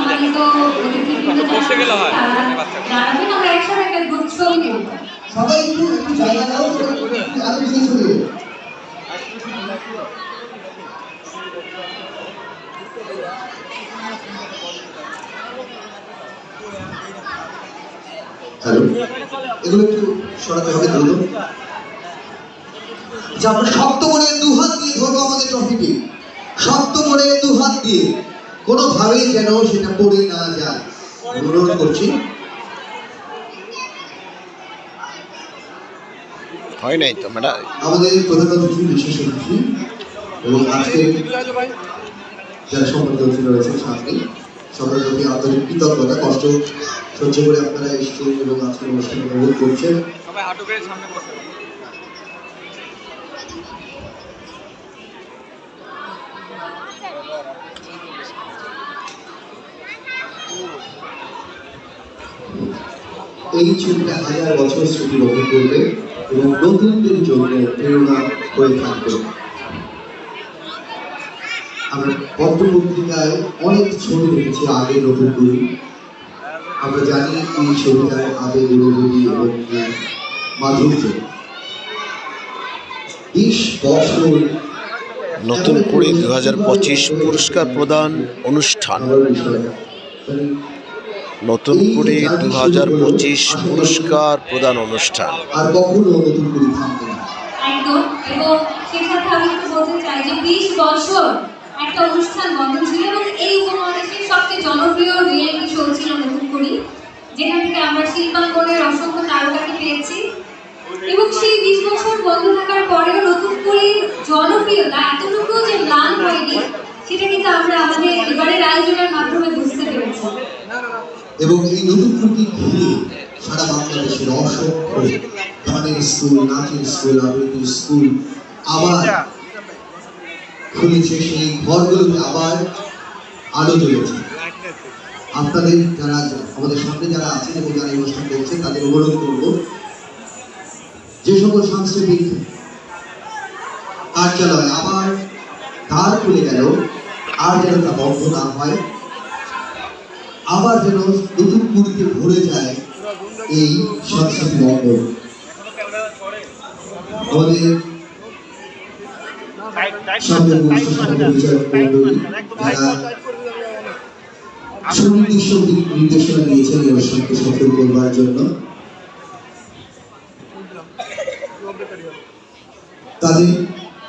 সম্মানিত জানাবেন আমরা একসাথে একটা গ্রুপ ছবি নেব। সবাই একটু জায়গা দাও, আরো বেশি ছবি হ্যালো, এগুলো একটু সরাতে হবে দ্রুত। যে আমরা শক্ত মনে দুহাত দিয়ে ধরবো আমাদের ট্রফিটি, শক্ত মনে দুহাত দিয়ে, কোনোভাবেই যেন সেটা পড়ে না যায়, অনুরোধ করছি। হয় নাই তো ম্যাডাম। আমাদের প্রধান অতিথি, বিশেষ অতিথি এবং আজকে যারা সম্মানিত অতিথি রয়েছেন সামনে, সবার প্রতি আন্তরিক কৃতজ্ঞতা, কষ্ট সহ্য করে আপনারা এসেছেন এবং আজকের অনুষ্ঠানে উপভোগ করছেন। এই ছবিটা 1000 বছর স্মৃতি বহন করবে এবং নতুনদের জন্য প্রেরণা হয়ে থাকবে। আমরা পত্রপত্রিকায় অনেক ছবি দেখেছি আগে নতুন করে, আমরা জানি এই ছবিটার আবেগ অনুভূতি এবং মাধুর্য। 20 বছর নতুন করে 2025 পুরস্কার প্রদান অনুষ্ঠান। নতুন করে 2025 পুরস্কার প্রদান অনুষ্ঠান। আর কখনো নতুন করে থামবে না। একদম। এবং সেই সাথে আমি একটু বলতে চাই যে 20 বছর একটা অনুষ্ঠান বন্ধ ছিল এবং এই উপমহাদেশের সবচেয়ে জনপ্রিয় রিয়েলিটি শো ছিল নতুন করি, যেখান থেকে আমরা শিল্পাঙ্গনের অসংখ্য তারকাকে পেয়েছি। এবং সেই 20 বছর বন্ধ থাকার পরেও নতুন করির জনপ্রিয়তা এতটুকু যে ম্লান হয়নি, সেটা কিন্তু আমরা আমাদের এবারের আয়োজনের মাধ্যমে বুঝতে পেরেছি। এবং এই নতুন কুটি ঘিরে সারা বাংলাদেশের অসংখ্য গানের স্কুল, নাচের স্কুল, আবৃত্তির স্কুল আবার খুলেছে, সেই ঘরগুলোতে আবার আলো জ্বলেছে। আপনাদের যারা আমাদের সামনে যারা আছেন এবং যারা এই অনুষ্ঠান দেখছেন তাদের অনুরোধ করব, যে সকল সাংস্কৃতিক কার্যালয় আবার দ্বার খুলে গেল, আর যেন তা বন্ধ না হয়, আবার যেন নতুন কুড়িতে ভরে যায় এই সংস্কৃতি মঙ্গল। আমাদের সুনির্দিষ্ট নির্দেশনা দিয়েছেন এই অনুষ্ঠানকে সফল করবার জন্য। তাদের